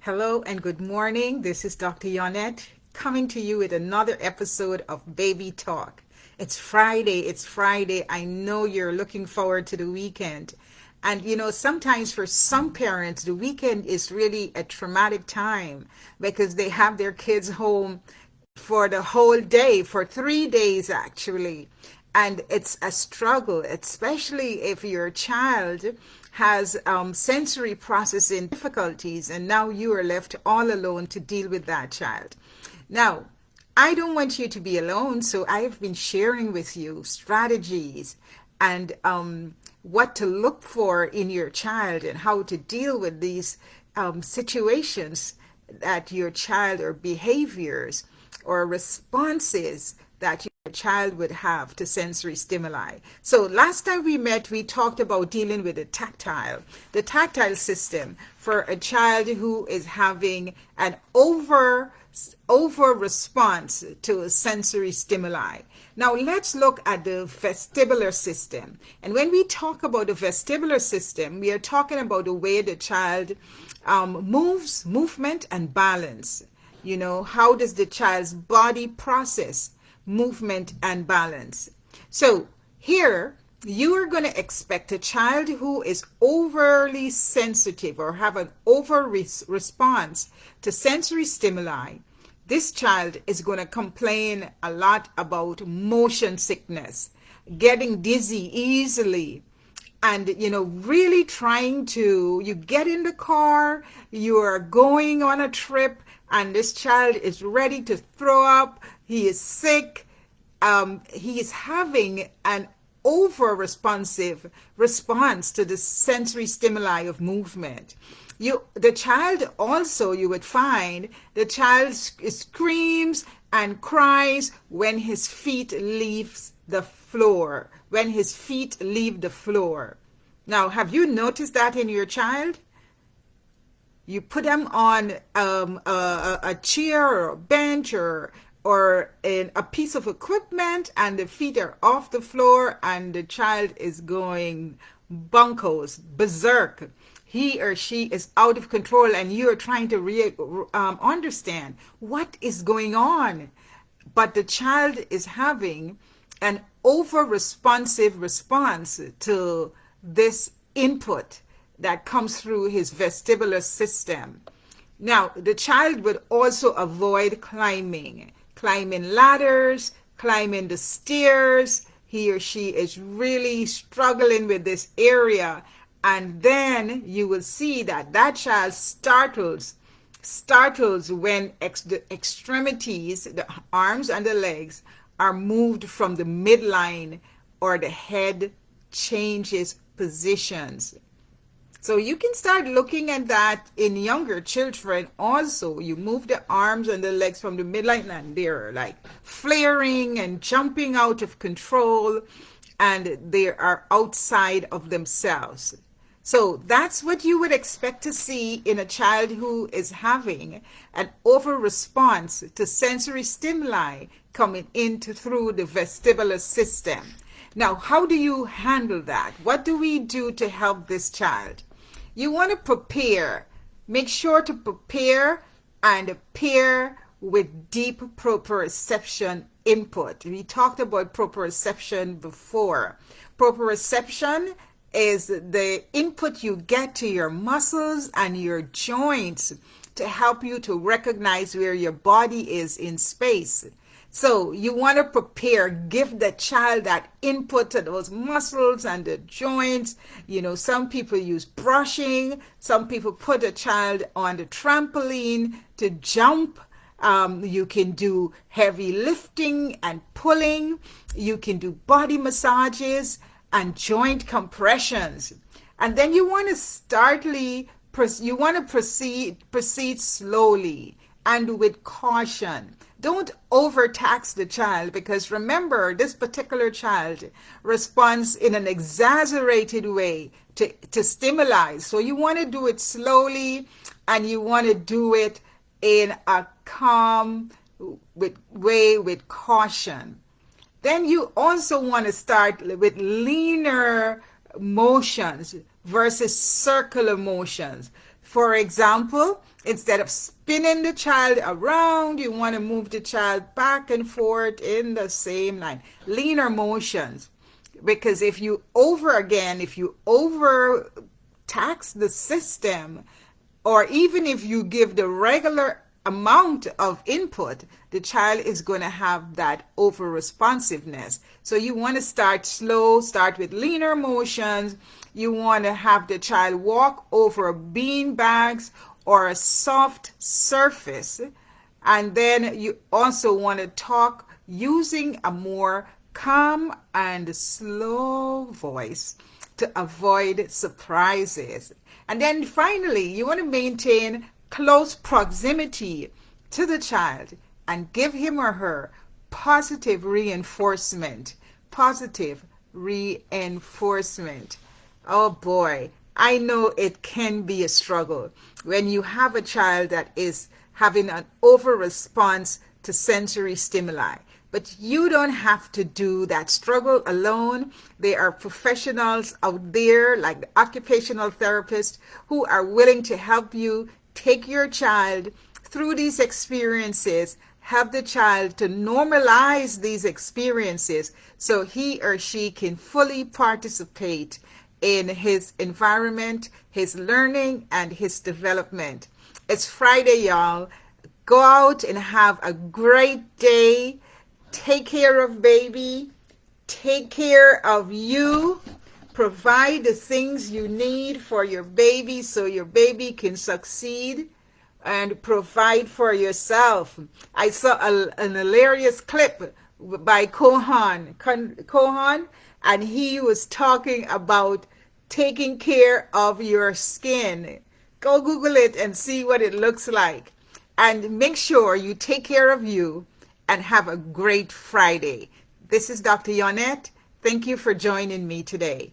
Hello and good morning. This is Dr. Yonnette coming to you with another episode of Baby Talk. It's Friday. It's Friday. I know you're looking forward to the weekend. And sometimes for some parents, the weekend is really a traumatic time because they have their kids home for the whole day, for 3 days actually. And it's a struggle, especially if your child has sensory processing difficulties and now you are left all alone to deal with that child. Now, I don't want you to be alone, so I have been sharing with you strategies and what to look for in your child and how to deal with these situations that your child or behaviors or responses that your child would have to sensory stimuli. So last time we met, we talked about dealing with the tactile system for a child who is having an over response to sensory stimuli. Now let's look at the vestibular system. And when we talk about the vestibular system, we are talking about the way the child moves, movement and balance. How does the child's body process movement and balance? So here you are going to expect a child who is overly sensitive or have an over response to sensory stimuli. This child is going to complain a lot about motion sickness, getting dizzy easily, and really trying to, you get in the car, you are going on a trip, and this child is ready to throw up, he is sick, he is having an over responsive response to the sensory stimuli of movement. The child also, you would find the child screams and cries when his feet leaves the floor, when his feet leave the floor. Now, have you noticed that in your child? You put them on a chair or a bench or in a piece of equipment and the feet are off the floor and the child is going bonkos, berserk. He or she is out of control and you are trying to understand what is going on. But the child is having an over-responsive response to this input that comes through his vestibular system. Now, the child would also avoid climbing ladders, climbing the stairs. He or she is really struggling with this area. And then you will see that child startles when the extremities, the arms and the legs, are moved from the midline or the head changes positions. So you can start looking at that in younger children also. You move the arms and the legs from the midline and they're like flaring and jumping out of control and they are outside of themselves. So that's what you would expect to see in a child who is having an over response to sensory stimuli coming through the vestibular system. Now, how do you handle that? What do we do to help this child? You want to prepare. Make sure to prepare and pair with deep proprioception input. We talked about proprioception before. Proprioception is the input you get to your muscles and your joints to help you to recognize where your body is in space. So you want to prepare, give the child that input to those muscles and the joints. Some people use brushing. Some people put a child on the trampoline to jump. You can do heavy lifting and pulling. You can do body massages and joint compressions. And then you want to proceed slowly and with caution. Don't overtax the child because remember, this particular child responds in an exaggerated way to stimuli. So you want to do it slowly and you want to do it in a calm way with caution. Then you also want to start with leaner motions versus circular motions. For example, instead of spinning the child around, you want to move the child back and forth in the same line. Linear motions. Because if you overtax the system, or even if you give the regular amount of input, the child is going to have that over responsiveness. So you want to start slow, start with linear motions. You want to have the child walk over bean bags or a soft surface. And then you also want to talk using a more calm and slow voice to avoid surprises. And then finally, you want to maintain close proximity to the child and give him or her positive reinforcement. Positive reinforcement. Oh boy, I know it can be a struggle when you have a child that is having an over response to sensory stimuli. But you don't have to do that struggle alone. There are professionals out there, like the occupational therapists, who are willing to help you take your child through these experiences, help the child to normalize these experiences so he or she can fully participate in his environment, his learning, and his development. It's Friday, y'all. Go out and have a great day. Take care of baby. Take care of you. Provide the things you need for your baby so your baby can succeed, and provide for yourself. I saw an hilarious clip by Kohan, and he was talking about taking care of your skin. Go Google it and see what it looks like. And make sure you take care of you and have a great Friday. This is Dr. Yonnette. Thank you for joining me today.